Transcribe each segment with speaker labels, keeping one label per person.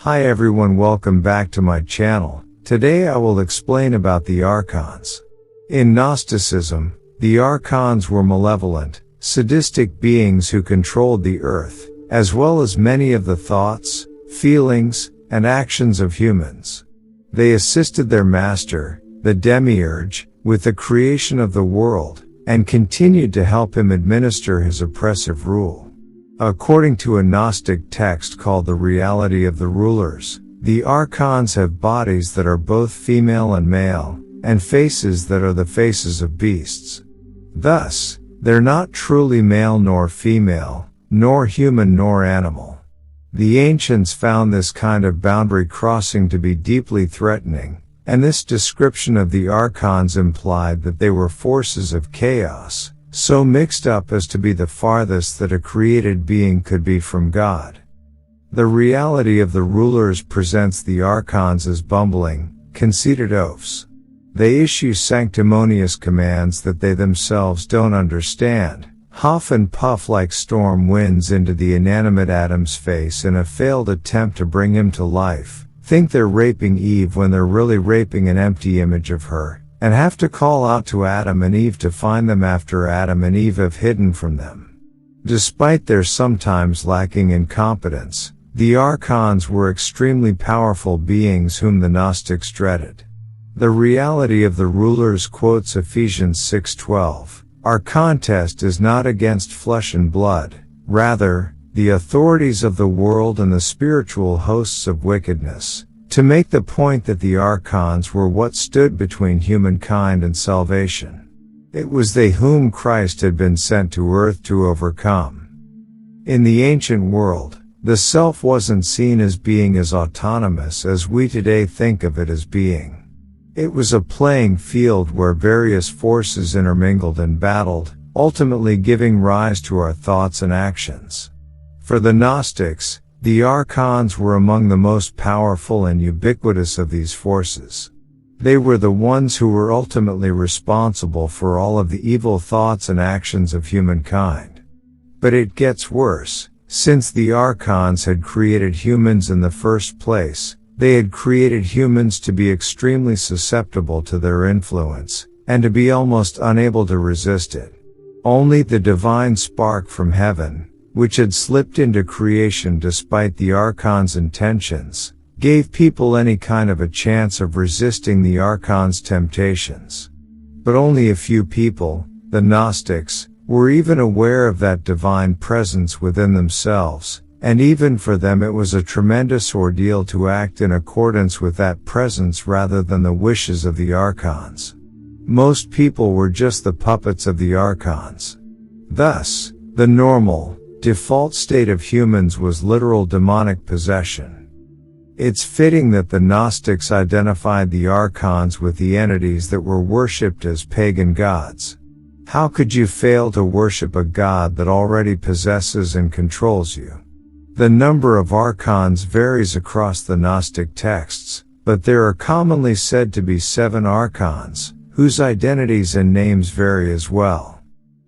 Speaker 1: Hi everyone, welcome back to my channel. Today I will explain about the Archons. In Gnosticism, the Archons were malevolent, sadistic beings who controlled the earth, as well as many of the thoughts, feelings, and actions of humans. They assisted their master, the demiurge, with the creation of the world, and continued to help him administer his oppressive rule. According to a Gnostic text called The Reality of the Rulers, the Archons have bodies that are both female and male, and faces that are the faces of beasts. Thus, they're not truly male nor female, nor human nor animal. The ancients found this kind of boundary crossing to be deeply threatening, and this description of the Archons implied that they were forces of chaos, so mixed up as to be the farthest that a created being could be from God. The Reality of the Rulers presents the Archons as bumbling, conceited oafs. They issue sanctimonious commands that they themselves don't understand, huff and puff like storm winds into the inanimate Adam's face in a failed attempt to bring him to life, think they're raping Eve when they're really raping an empty image of her, and have to call out to Adam and Eve to find them after Adam and Eve have hidden from them. Despite their sometimes lacking in competence, the Archons were extremely powerful beings whom the Gnostics dreaded. The Reality of the Rulers quotes Ephesians 6:12, "Our contest is not against flesh and blood, rather, the authorities of the world and the spiritual hosts of wickedness," to make the point that the Archons were what stood between humankind and salvation. It was they whom Christ had been sent to earth to overcome. In the ancient world, the self wasn't seen as being as autonomous as we today think of it as being. It was a playing field where various forces intermingled and battled, ultimately giving rise to our thoughts and actions. For the Gnostics, the Archons were among the most powerful and ubiquitous of these forces. They were the ones who were ultimately responsible for all of the evil thoughts and actions of humankind. But it gets worse. Since the Archons had created humans in the first place, they had created humans to be extremely susceptible to their influence, and to be almost unable to resist it. Only the divine spark from heaven, which had slipped into creation despite the Archons' intentions, gave people any kind of a chance of resisting the Archons' temptations. But only a few people, the Gnostics, were even aware of that divine presence within themselves, and even for them it was a tremendous ordeal to act in accordance with that presence rather than the wishes of the Archons. Most people were just the puppets of the Archons. Thus, the normal, default state of humans was literal demonic possession. It's fitting that the Gnostics identified the Archons with the entities that were worshipped as pagan gods. How could you fail to worship a god that already possesses and controls you? The number of Archons varies across the Gnostic texts, but there are commonly said to be 7 Archons, whose identities and names vary as well.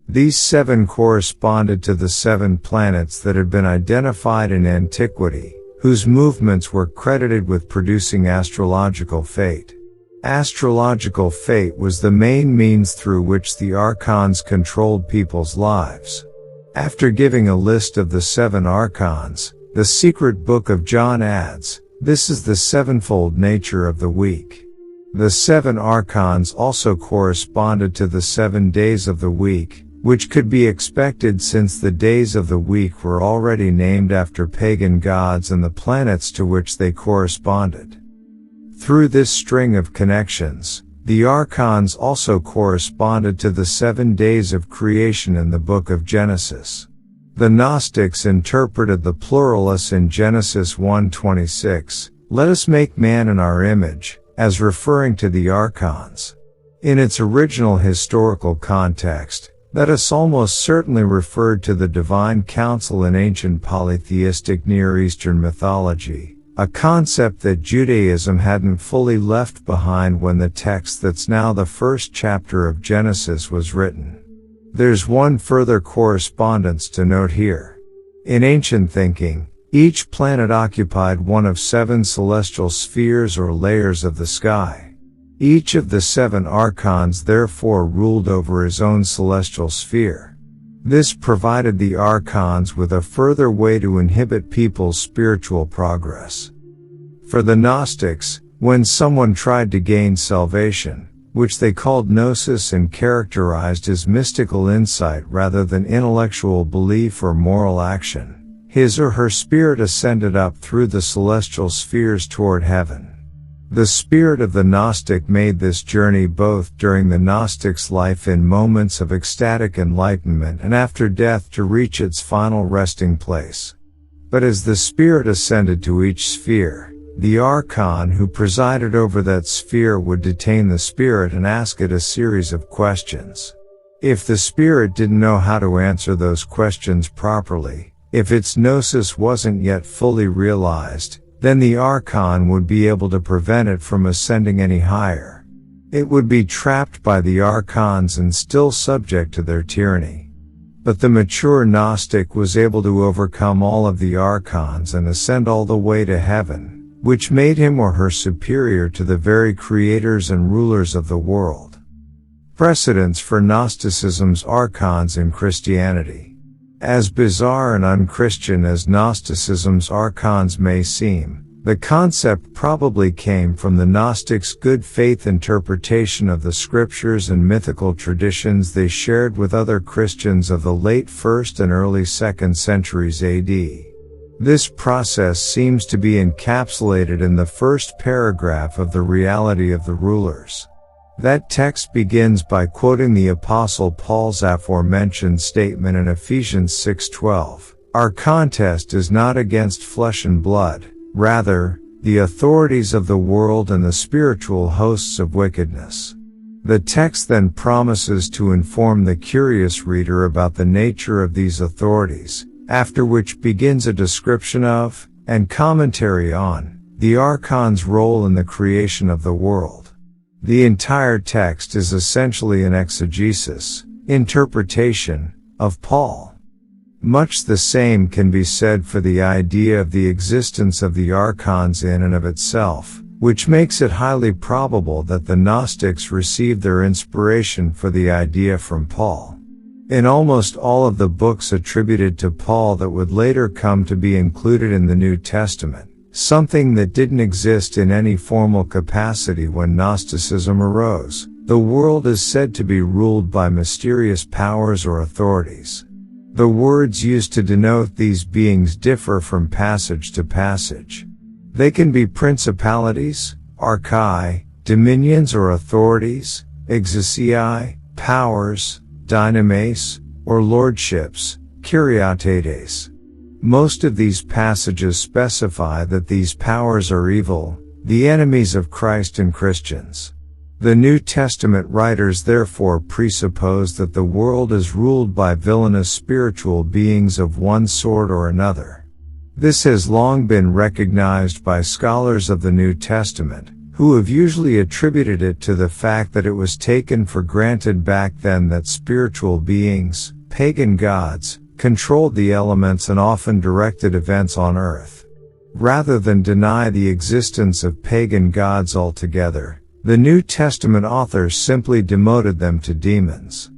Speaker 1: These 7 corresponded to the 7 planets that had been identified in antiquity, whose movements were credited with producing astrological fate. Astrological fate was the main means through which the Archons controlled people's lives. After giving a list of the 7 Archons, the Secret Book of John adds, "This is the sevenfold nature of the week." The 7 Archons also corresponded to the 7 days of the week, which could be expected since the days of the week were already named after pagan gods and the planets to which they corresponded. Through this string of connections, the Archons also corresponded to the 7 days of creation in the book of Genesis. The Gnostics interpreted the plural as in Genesis 1:26, "Let us make man in our image," as referring to the Archons. In its original historical context, that us almost certainly referred to the divine council in ancient polytheistic Near Eastern mythology, a concept that Judaism hadn't fully left behind when the text that's now the first chapter of Genesis was written. There's one further correspondence to note here. In ancient thinking, Each planet occupied one of 7 celestial spheres or layers of the sky. Each of the 7 archons therefore ruled over his own celestial sphere. This provided the archons with a further way to inhibit people's spiritual progress. For the Gnostics, when someone tried to gain salvation, which they called gnosis and characterized as mystical insight rather than intellectual belief or moral action, his or her spirit ascended up through the celestial spheres toward heaven. The spirit of the Gnostic made this journey both during the Gnostic's life in moments of ecstatic enlightenment and after death to reach its final resting place. But as the spirit ascended to each sphere, the archon who presided over that sphere would detain the spirit and ask it a series of questions. If the spirit didn't know how to answer those questions properly, if its gnosis wasn't yet fully realized, then the archon would be able to prevent it from ascending any higher. It would be trapped by the archons and still subject to their tyranny. But the mature Gnostic was able to overcome all of the archons and ascend all the way to heaven, which made him or her superior to the very creators and rulers of the world. Precedents for Gnosticism's archons in Christianity. As bizarre and unchristian as Gnosticism's archons may seem, the concept probably came from the Gnostics' good faith interpretation of the scriptures and mythical traditions they shared with other Christians of the late 1st and early 2nd centuries AD. This process seems to be encapsulated in the first paragraph of The Reality of the Rulers. That text begins by quoting the Apostle Paul's aforementioned statement in Ephesians 6:12. Our contest is not against flesh and blood, rather, the authorities of the world and the spiritual hosts of wickedness. The text then promises to inform the curious reader about the nature of these authorities, after which begins a description of, and commentary on, the archon's role in the creation of the world. The entire text is essentially an exegesis, interpretation, of Paul. Much the same can be said for the idea of the existence of the archons in and of itself, which makes it highly probable that the Gnostics received their inspiration for the idea from Paul. In almost all of the books attributed to Paul that would later come to be included in the New Testament, something that didn't exist in any formal capacity when Gnosticism arose, the world is said to be ruled by mysterious powers or authorities. The words used to denote these beings differ from passage to passage. They can be principalities, archi, dominions or authorities, exousiai, powers, dynames, or lordships, kyriatetes. Most of these passages specify that these powers are evil, the enemies of Christ and Christians. The New Testament writers therefore presuppose that the world is ruled by villainous spiritual beings of one sort or another. This has long been recognized by scholars of the New Testament, who have usually attributed it to the fact that it was taken for granted back then that spiritual beings, pagan gods, controlled the elements and often directed events on earth. Rather than deny the existence of pagan gods altogether, the New Testament authors simply demoted them to demons.